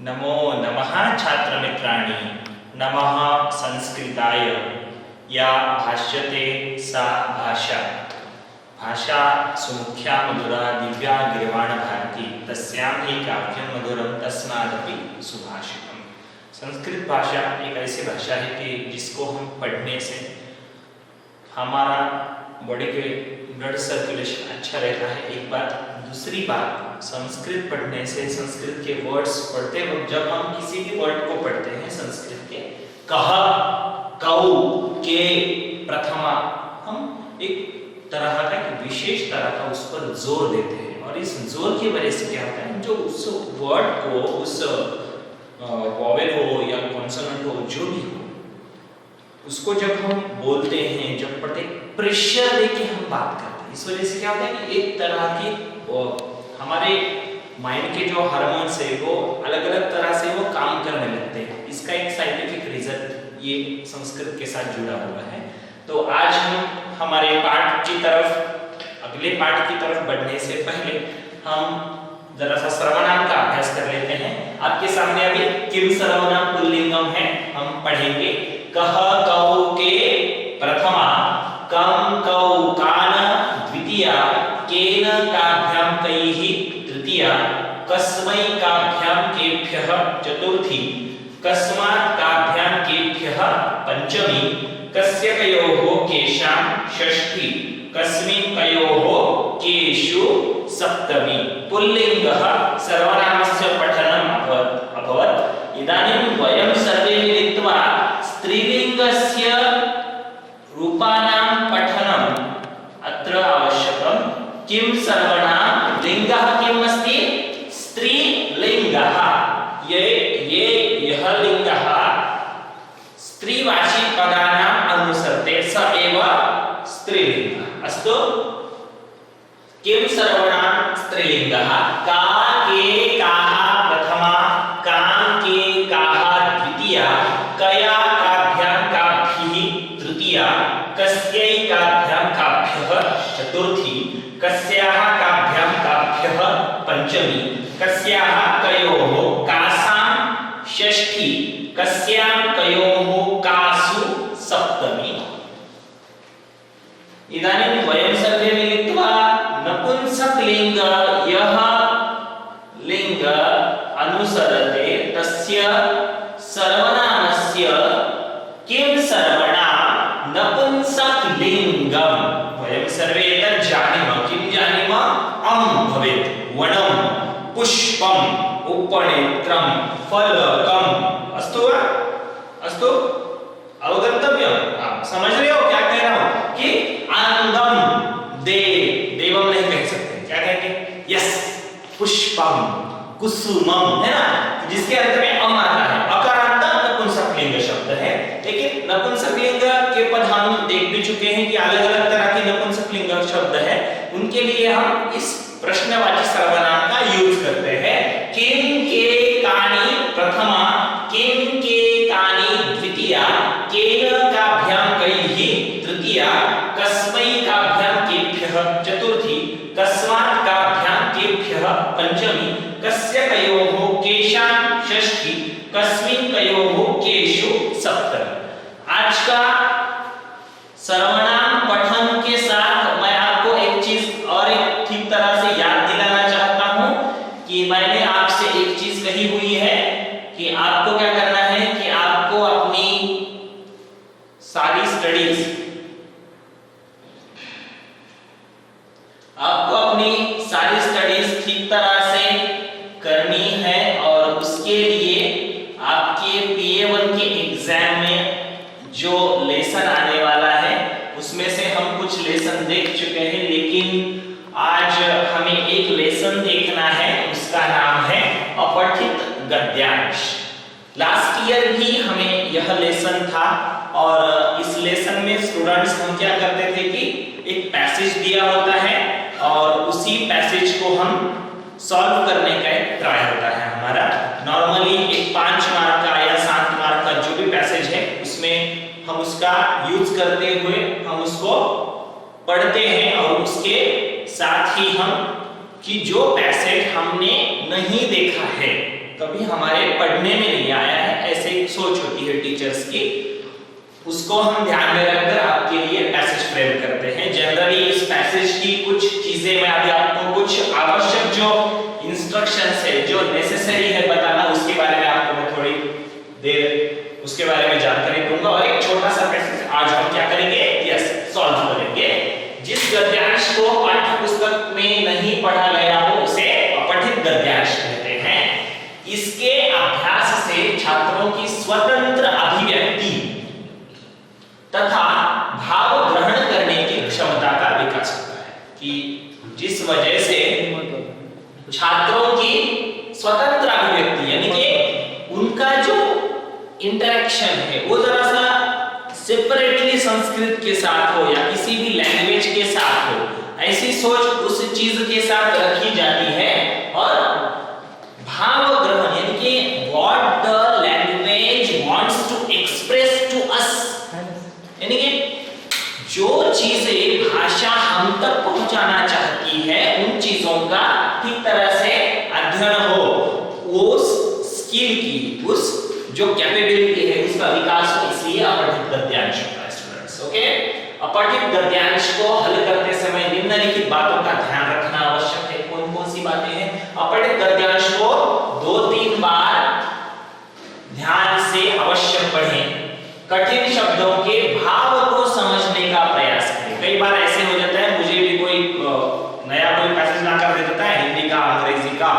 नमो नमः छात्रमित्राणि नमः संस्कृताय या भाष्यते सा भाषा भाषा सुमुख्या मधुरा दिव्या गिर्वाण भारती तस्यां हि काव्यं मधुरं तस्मादपि सुभाषितम्। संस्कृत भाषा एक ऐसी भाषा है कि जिसको हम पढ़ने से हमारा बॉडी के ब्लड सर्कुलेशन अच्छा रहता है, एक बात। दूसरी बात, संस्कृत पढ़ने से संस्कृत के वर्ड्स पढ़ते वक्त जब हम किसी भी वर्ड को पढ़ते हैं संस्कृत के कह, कौ, के, प्रथमा, हम एक तरह का एक विशेष तरह का उस पर जोर देते हैं और इस जोर की वजह से क्या होता है, जो उस वर्ड को, उस वॉवेल हो या कॉन्सोनेंट हो, जो भी हो, उसको जब हम बोलते हैं, जब पढ़ते, प्रेशर देके हम बात करते हैं। इस वजह से क्या होता है कि एक तरह की हमारे माइंड के जो हार्मोन्स है वो अलग अलग तरह से वो काम करने लगते हैं। इसका एक साइंटिफिक रीजन ये संस्कृत के साथ जुड़ा हुआ है। तो आज हम हमारे पाठ की तरफ, अगले पाठ की तरफ बढ़ने से पहले हम जरा सा सर्वनाम का अभ्यास कर लेते हैं। आपके सामने अभी किम सर्वनाम पुल्लिंगम है, हम पढ़ेंगे। कह, कौ, के प्रथमा, कम, कौ, कान द्वितीया, केन काभ्याम कैः तृतीया, कस्मै काभ्याम केभ्यः चतुर्थी, कस्मात् काभ्याम केभ्यः पंचमी, कस्य कयोः केशां षष्ठी, कस्मिन् कयोः केषु सप्तमी। पुल्लिंगः सर्वनामस्य पठनम् अभवत्। इदानीं वयं सर्वे मिलित्वा स्त्रीलिंगस्य रूपाणां पठनम् अत्र आवश्यकम्। किं सर्वनाम लिंगः किम् अस्ति? स्त्रीलिंगः। यह लिंगः स्त्रीवाची पदानाम् अनुसरते, स एव स्त्रीलिंगः। अस्तु, किं सर्वनाम स्त्रीलिंगः? का, के, काः प्रथमा, कां, के, काः द्वितीया, कया काभ्यां काभिः तृतीया, कस्यै काभ्यां काभ्यः चतुर्थी, कस्याः काभ्यां काभ्यः पंचमी, कस्याः कयोः कासां षष्ठी, कस्यां कयोः कासु सप्तमी। इदानीं वयं सर्वे मिलित्वा नपुंसकलिंग यः लिंग अनुसरते तस्य सर्वनामस्य किं सर्वनाम नपुंसकलिंगम्। वयं सर्वे एतत् जानीमः। किं जानीमः? अं भवेत्, वनं, पुष्पम्, उपनेत्रं, फलकम्। अस्तु वा? अस्तु, अवगन्तव्यं। समझ रहे हो क्या कह रहा हूं? कि आनंदम, देवम नहीं कह सकते, क्या कहेंगे? यस, पुष्पम, कुसुमम, है ना, जिसके अर्थ में अम आता है। अकारांत नपुंसकलिंग शब्द है, लेकिन नपुंसकलिंग के पद हम देख भी चुके हैं कि अलग अलग तरह के नपुंसकलिंग शब्द है। उनके लिए हम इस प्रश्नवाची सर्वनाम का यूज करते हैं। किम, के, कानि प्रथमा, किम, के, कानि द्वितीया, केन काभ्यां कैः तृतीया, कस्मै काभ्यां केभ्यः चतुर्थी, कस्मात् काभ्यां केभ्यः पंचमी, कस्य कयोः केशां षष्ठी, कस्मिन् कयोः केषु सप्तमी। आज का सर्वनाम पठन के साथ मैं आपको एक चीज और एक ठीक तरह से याद दिलाना चाहता हूं कि मैंने आपसे एक चीज कही हुई है कि आपको क्या करना है कि आपको अपनी सारी स्टडीज, ठीक तरह से करनी है और उसके लिए आपके PA1 के एग्जाम में जो लेसन आने वाला है उसमें से हम कुछ लेसन देख चुके हैं, लेकिन आज हमें एक लेसन देखना है। उसका नाम है अपठित गद्यांश। लास्ट ईयर भी हमें यह लेसन था और इस लेसन में स्टूडेंट्स हम क्या करते थे कि एक पैसेज दिया होता है और उसी पैसेज को हम सॉल्व करने का एक ट्राई होता है हमारा। नॉर्मली एक 5 मार्क का या 7 मार्क का जो भी पैसेज है उसमें हम उसका यूज करते हुए हम उसको पढ़ते हैं और उसके साथ ही हम कि जो पैसेज हमने नहीं देखा है कभी हमारे पढ़ने में नहीं आया है, ऐसे एक सोच होती है टीचर्स की, उसको हम ध्यान में रखकर आपके लिए पैसेज फ्रेम करते हैं। जनरली इस पैसेज की कुछ चीजें मैं अभी आपको कुछ आवश्यक जो इंस्ट्रक्शंस है, जो नेसेसरी है बताना, उसके बारे में आपको मैं थोड़ी देर उसके बारे में जानकारी दूंगा। और एक छोटा सा पैसेज आज हम क्या करेंगे, यस, सॉल्व करेंगे। जिस गद्यांश को पाठ्य पुस्तक में नहीं पढ़ा गया हो उसे अपठित गद्यांश कहते हैं। इसके अभ्यास से छात्रों की स्वतंत्र अभिव्यक्ति तथा भाव ग्रहण करने की क्षमता का विकास होता है। कि जिस वजह से छात्रों की स्वतंत्र अभिव्यक्ति यानी कि उनका जो इंटरेक्शन है वो जरा सा सेपरेटली संस्कृत के साथ हो या किसी भी लैंग्वेज के साथ हो, ऐसी सोच उस चीज के साथ रखी जाती है। और भाव ग्रहण यानी कि what the language wants to express to us, यानी कि जो चीजें भाषा हम तक पहुंचाना चाहती है उन चीजों का ठीक तरह से अध्ययन हो, उस स्किल की, उस जो कैपेबिलिटी है उसका विकास हो, इसलिए अपठित गद्यांश होता है स्टूडेंट्स। ओके, अपठित गद्यांश को हल करते समय निम्नलिखित बातों का ध्यान रखना आवश्यक है। कौन कौन सी बातें हैं? अपठित गद्यांश को 2-3 बार ध्यान से अवश्य पढ़ें। कठिन शब्दों के भाव को समझने का प्रयास करें। कई बार ऐसे हो जाता है, मुझे भी कोई नया कोई पैसेज ला कर दे देता है, हिंदी का, अंग्रेजी का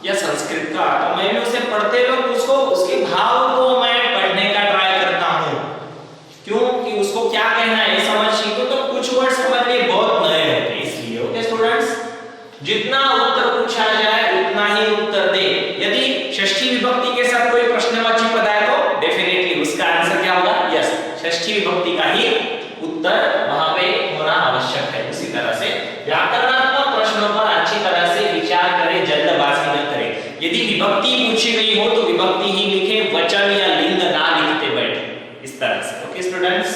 या संस्कृत का, तो मैं भी उसे पढ़ते वक्त उसको उसके भाव को मैं पढ़ने का ट्राई करता हूँ। क्यों? कि उसको क्या कहना है समझ सीखो, तो कुछ वर्ड समझ लिए बहुत नए होते हैं, इसलिए। ओके स्टूडेंट्स, जितना उत्तर पूछा जाए उतना ही उत्तर दे। यदि षष्ठी विभक्ति के साथ कोई प्रश्नवाची पद आए तो डेफिनेटली उसका आंसर क्या होगा? यस, षष्ठी विभक्ति का ही उत्तर वहां पे होना आवश्यक है। उसी तरह से व्याकरणात्मक प्रश्नों पर अच्छी तरह से विचार करें, जल्दबाजी न करें। यदि विभक्ति पूछी गई हो तो विभक्ति ही लिखें, वचन या लिंग ना लिखते बैठे, इस तरह से। ओके स्टूडेंट्स,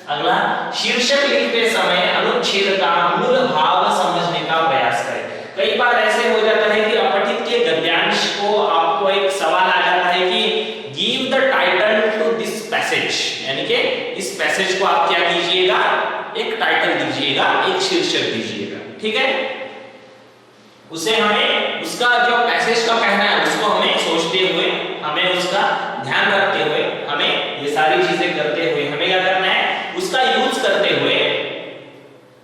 अगला, शीर्षक लिखते समय अनुच्छेद का मूल भाव समझने का प्रयास करें। कई बार ऐसे हो जाता है कि अपठित के गद्यांश को आपको एक सवाल आ जाता है कि give the title to this passage, यानी कि इस पैसेज को आप क्या कीजिएगा, एक टाइटल दीजिएगा, एक शीर्षक दीजिएगा, ठीक है। उसे हमें उसका जो पैसेज का कहना है उसको हमें सोचते हुए, हमें उसका ध्यान रखते हुए, हमें ये सारी चीजें करते हुए हमें क्या करना है, उसका यूज करते हुए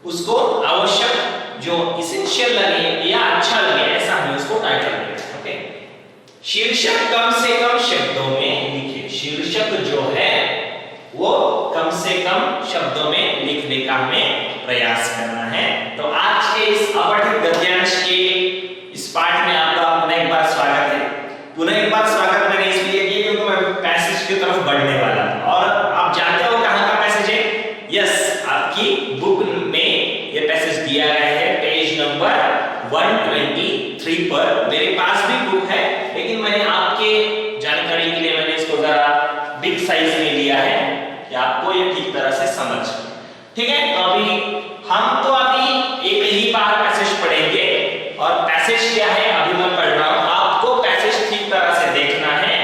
उसको आवश्यक जो इसेंशियल लगे या अच्छा लगे ऐसा हमें उसको टाइटल देना। ओके, शीर्षक कम से कम शब्दों में लिखिए। शीर्षक जो है वो कम से कम शब्दों में लिखने का हमें प्रयास करना है। तो आज के इस अपठित गद्यांश के इस पाठ में आपका पुनः एक बार स्वागत है। पुनः एक बार स्वागत मैंने इसलिए किया क्योंकि मैं पैसेज की तरफ बढ़ने वाला था। और आप जानते हो कहां का पैसेज है? यस, आपकी बुक में ये पैसेज दिया गया है, पेज नंबर 123 पर। मेरे पास भी बुक है, लेकिन मैंने आपके जानकारी के लिए मैंने इसको जरा बिग साइज में लिया है कि आपको ये ठीक तरह से समझ, ठीक है। तो अभी एक ही बार पैसेज पढ़ेंगे। और पैसेज क्या है अभी मैं पढ़ रहा हूं, आपको पैसेज ठीक तरह से देखना है।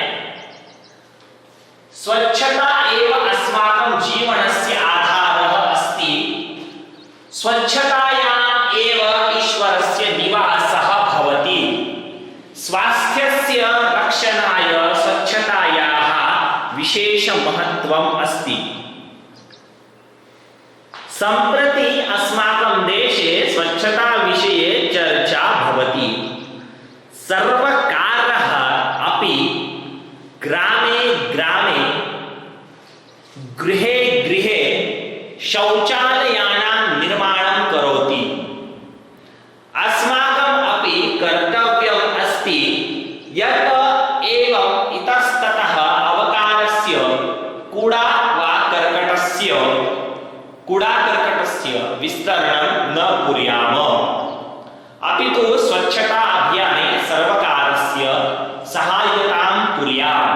स्वच्छता एवं अस्माकं जीवनस्य आधारः अस्ति, स्वच्छतायाम् एव ईश्वरस्य निवासः भवति, स्वास्थ्यस्य रक्षणाय स्वच्छतायाः विशेष महत्त्वम् अस्ति। सम्प्रति अस्माकं देशे स्वच्छता विषये चर्चा भवति। सर्वकारः अपि ग्रामे ग्रामे गृहे गृहे शौचालयानां निर्माणं करोति। अस्माकम् अपि कर्तव्यम् अस्ति यत् एवं इतस्ततः अवकारस्य कूड़ाकर्कटस्य विस्तरणं न कुर्याम, अपितु स्वच्छता अभियाने सर्वकारस्य सहायतां कुर्याम।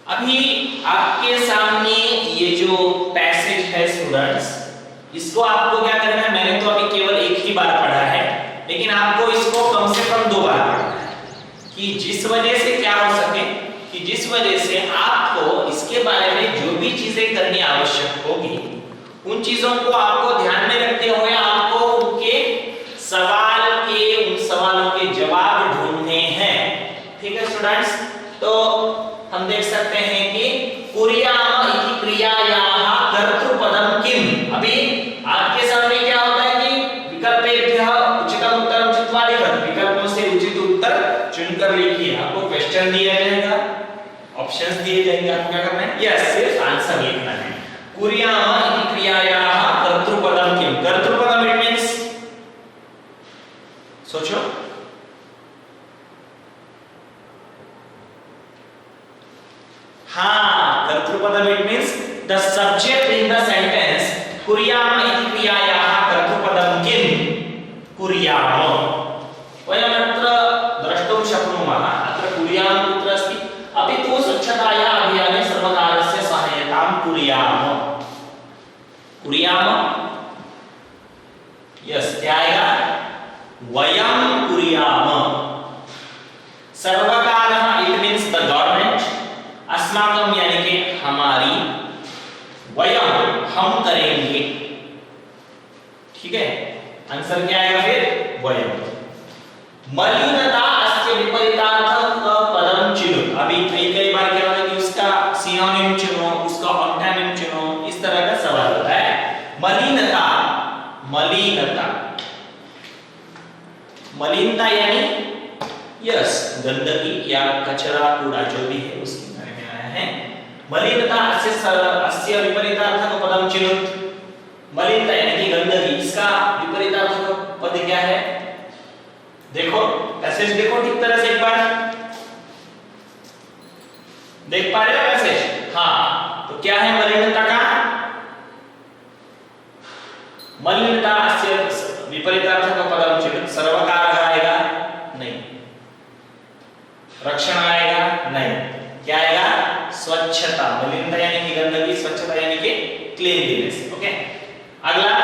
अभी आपके सामने ये जो पैसेज है स्टूडेंट्स, इसको आपको क्या करना है, मैंने तो अभी केवल एक ही बार पढ़ा है, लेकिन आपको इसको कम से कम 2 बार पढ़ना वजह से आपको इसके बारे में जो भी चीजें करनी आवश्यक होगी उन चीजों को आपको ध्यान में रखते हुए आपको उनके उन सवालों के जवाब ढूंढने हैं। ठीक है स्टूडेंट्स, तो हम देख सकते हैं कि कुर्याम इति क्रियायाः कर्तृपदम किम। अभी आपके सामने क्या होता है कि विकल्पेभ्यः उचितम उत्तरम चित्वा लिखत, विकल्पों से उचित उत्तर चुनकर लिखिए। आपको क्वेश्चन दिया जाएगा, ऑप्शंस दिए जाएंगे, आपको क्या करना है? यस, सिर्फ आंसर लिखना है। कुर्याम इति क्रियायाः कर्तृपदम किम। कर्तृपदम इट मींस, सोचो, हाँ, कर्तृपदम it means the subject in the sentence कुर्याम इति क्रियायाः कर्तृपदम किम कुर्याम। वयमत्र द्रष्टुं शक्नुमः अत्र कुर्याम कुत्र अस्ति। अपि तु स्वच्छताया अभियाने सर्वकारस्य सहायतां कुर्याम। कुर्याम, यस, क्या आएगा? वयम कुर्याम। सर्वकारः इट मींस द गवर्नमेंट, अस्माकं यानी कि हमारी, वयम हम करेंगे। ठीक है, आंसर क्या आएगा फिर? वयम। मलिनता अस्य विपरीतार्थक पदम चुनो। अभी कई बार क्या होता है कि उसका सिनोनिम चुनो, उसका ऑन्टोनिम चुनो, इस तरह का सवाल होता है। मलिनता, मलिनता, मलिनता यानी यस गंदगी या कचरा कूड़ा जो भी है उसके बारे में आया है। मलिनता अस्य विपरीतार्थक पदम चुनुत। मलिनता यानी कि गंदगी, इसका विपरीतार्थक पद क्या है? देखो पैसेज देखो ठीक तरह से एक बार, देख पा रहे हो पैसेज? हाँ, तो क्या है मलिनता का? मलिनता अस्य विपरीतार्थक पदम चुनुत। सर्वकारः आएगा? नहीं। रक्षण आएगा? नहीं। क्या आएगा? स्वच्छता। मलिनता यानी कि गंदगी, स्वच्छता यानी कि क्लीनलीनेस। ओके, अगला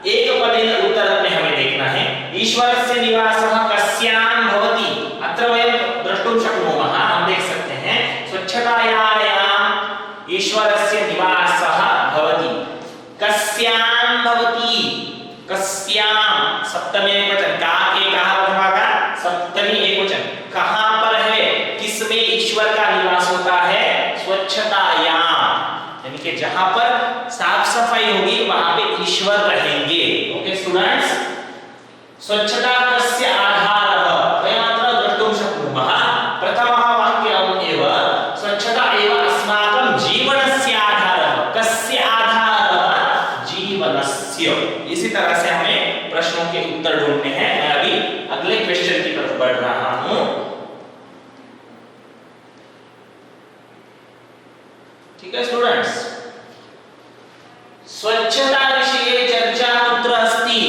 एक पदेन उत्तर में हमें देखना है। ईश्वरस्य निवासः कस्यां भवति। अत्र वयं द्रष्टुं शक्नुमः, हम देख सकते हैं स्वच्छतायां ईश्वरस्य निवासः भवति। कस्यां भवति, कस्यां सप्तमी एकवचन, का के कहा प्रथमा का सप्तमी एकवचन, कहां पर है, किसमें ईश्वर का निवास होता है? स्वच्छतायां, यानी कि जहां पर साफ सफाई होगी वहां पे ईश्वर रहेंगे। ओके स्टूडेंट्स, स्वच्छता कस्य आधारः वयमत्र द्रष्टुं शक्नुमः। प्रथमः वाक्यम् एव स्वच्छता एव अस्माकं जीवनस्य आधारः। कस्य आधारः? जीवनस्य। इसी तरह से हमें प्रश्नों के उत्तर ढूंढने हैं। मैं अभी अगले क्वेश्चन की तरफ बढ़ रहा हूं। ठीक है स्टूडेंट्स, स्वच्छता विषये चर्चा कुत्र अस्ति?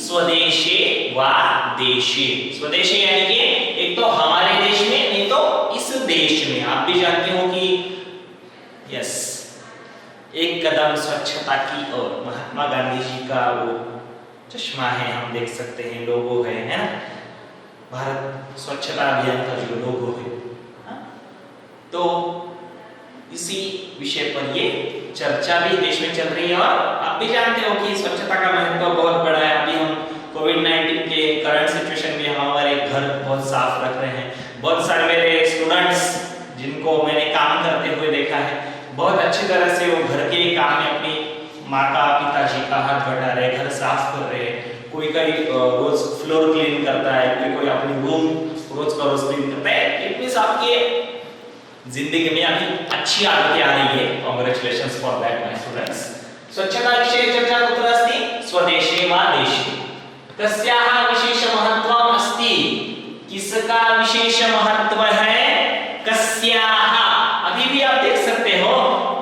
स्वदेशे वा देशे। स्वदेशे यानी कि एक तो हमारे देश में, नहीं तो इस देश में। आप भी जानते हो कि यस, एक कदम स्वच्छता की ओर, महात्मा गांधी जी का वो चश्मा है, हम देख सकते हैं, लोगो है ना, भारत स्वच्छता अभियान का जो लोगो है। तो इसी विषय पर ये चर्चा भी देश में चल रही है। और आप भी जानते हो कि स्वच्छता का महत्व बहुत बड़ा है। अभी हम कोविड-19 के करंट सिचुएशन में हम हमारे घर बहुत साफ रख रहे हैं। बहुत सारे मेरे स्टूडेंट्स जिनको मैंने काम करते हुए देखा है, बहुत अच्छी तरह से वो घर के काम में अपनी माता पिताजी का हाथ बटा रहे, घर साफ कर रहे हैं। कोई रोज फ्लोर क्लीन करता है, कोई अपनी रूम रोज का रोज क्लीन करता है। इट मींस आपके जिंदगी में अभी अच्छी आदतें आ रही है। Congratulations for that my students. स्वच्छता विषये चर्चा कुत्र अस्ति? स्वदेशे वा देशे। कस्याः विशेष महत्वम् अस्ति? किसका विशेष महत्व है? कस्याः, अभी भी आप देख सकते हो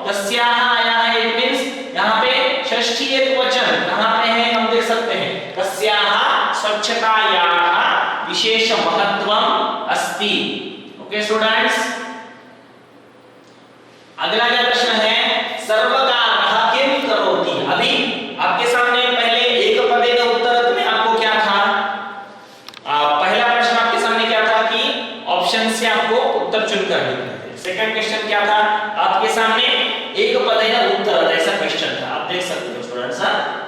कस्याः आया है, इट मींस यहाँ पे षष्ठी एकवचन कहां पे है हम देख सकते हैं। कस्याः स्वच्छतायाः विशेष महत्वम् अस्ति। ओके स्टूडेंट्स, अगला क्या प्रश्न है? सर्वकारः किम करोति। अभी आपके सामने पहले एक पदेन उत्तर में आपको क्या था? पहला प्रश्न आपके सामने क्या था कि ऑप्शन से आपको उत्तर चुनकर लिखना है। सेकंड क्वेश्चन क्या था, आपके सामने एक पदेन उत्तर ऐसा क्वेश्चन था, आप देख सकते हो स्टूडेंट्स।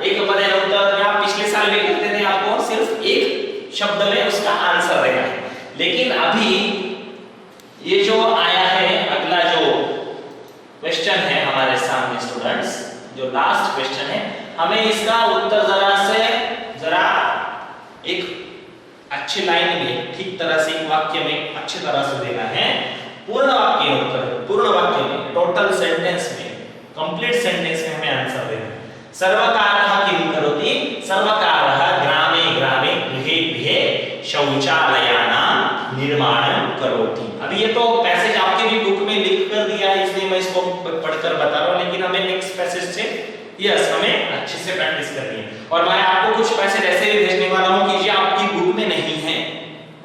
एक पदेन उत्तर में आप पिछले साल भी करते थे, आपको सिर्फ एक शब्द में उसका आंसर देना है। लेकिन अभी ये जो आया है अगला जो क्वेश्चन है हमारे सामने स्टूडेंट्स, जो लास्ट क्वेश्चन है, हमें इसका उत्तर जरा एक अच्छी लाइन में, ठीक तरह से एक वाक्य में अच्छी तरह से देना है। पूर्ण वाक्य उत्तर, पूर्ण वाक्य में, टोटल सेंटेंस में, कंप्लीट सेंटेंस में हमें आंसर देना है। सर्वकारः किं करोति, सर्वकारः ग्रामे ग्रामे गृहे गृहे शौचालयानां निर्माणं करोति। अभी ये तो पैसेज आपके भी बुक में लिख कर दिया है, इसलिए मैं इसको पढ़कर बता रहा हूं, लेकिन हमें नेक्स्ट पैसेज से हमें अच्छे से प्रैक्टिस करनी है। और मैं आपको कुछ पैसेज ऐसे भी भेजने वाला हूं कि जो आपकी बुक में नहीं है,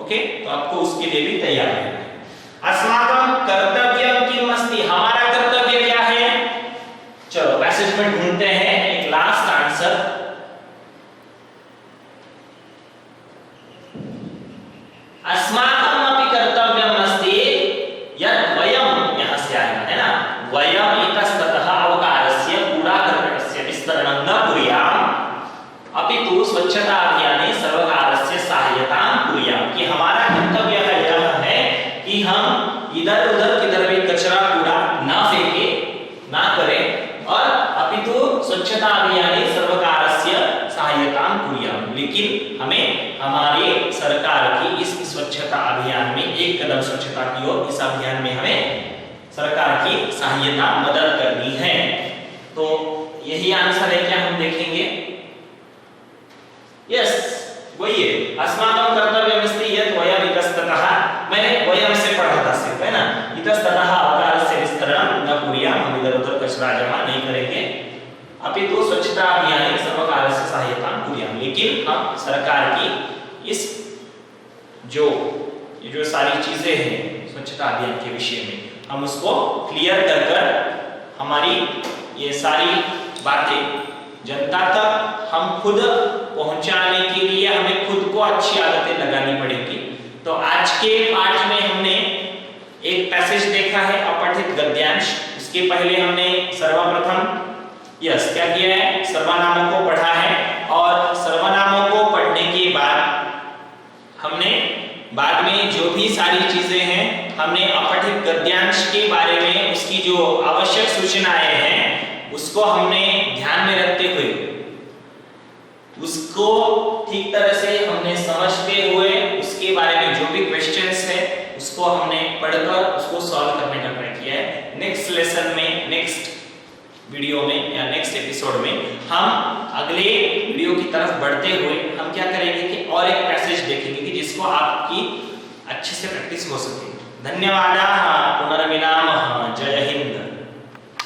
ओके, तो आपको उसके लिए भी तैयार रहना है। अस्माकं कर्तव्यं किम अस्ति, हमारा कर्तव्य क्या है। चलो पैसेज में ढूंढते हैं एक लास्ट आंसर। अस्माकं अपि कर्तव्यम् अस्ति यत् वयं, यहां से आएगा है ना, वयं इतस्ततः अवकारस्य कूड़ाकर्कटस्य विस्तरणं न कुर्याम अपितु स्वच्छता अभियाने सर्वकारस्य सहायतां कुर्याम। कि हमारा कर्तव्य यह है कि हम इधर उधर किधर भी कचरा कूड़ा ना फेंके, ना करें, और अपितु स्वच्छता अभियाने सर्वकारस्य सहायतां कुर्याम। लेकिन हमें हमारे सरकार की इस स्वच्छता अभियान में एक कदम स्वच्छता की ओर, इस अभियान में हमें सरकार की सहायता, मदद करनी है। तो यही आंसर है क्या, हम देखेंगे। यस, वही है, अस्माकं कर्तव्यमस्ति यत् वयम् इतस्ततः, मैंने वयम् से पढ़ा था सिर्फ, है ना, इतस्ततः अवकारस्य विस्तरणं न कुर्याम, हम इधर उधर कचरा जमा नहीं करेंगे, अपितु स्वच्छता अभियाने सर्वकारस्य सहायतां कुर्याम। लेकिन हम सरकार की इस जो सारी चीजें हैं स्वच्छता अभियान के विषय में, हम उसको क्लियर कर हमारी ये सारी बातें जनता तक हम खुद पहुंचाने के लिए हमें खुद को अच्छी आदतें लगानी पड़ेगी। तो आज के पाठ में हमने एक पैसेज देखा है, अपठित गद्यांश। इसके पहले हमने सर्वप्रथम क्या किया है, सर्वनामों को पढ़ा है, और सर्वनामों को पढ़ने के बाद हमने बाद में जो भी सारी चीजें हैं, हमने अपठित गद्यांश के बारे में उसकी जो आवश्यक सूचनाएं हैं उसको हमने ध्यान में रखते हुए उसको ठीक तरह से हमने समझते हुए उसके बारे में जो भी क्वेश्चंस है उसको हमने पढ़कर उसको सॉल्व करने का प्रयत्न किया है। नेक्स्ट लेसन में, नेक्स्ट वीडियो में या नेक्स्ट एपिसोड में हम अगले वीडियो की तरफ बढ़ते हुए हम क्या करेंगे कि और एक पैसेज देखेंगे कि जिसको आपकी अच्छे से प्रैक्टिस हो सके। धन्यवाद, पुनर्मिलामः, जय हिंद।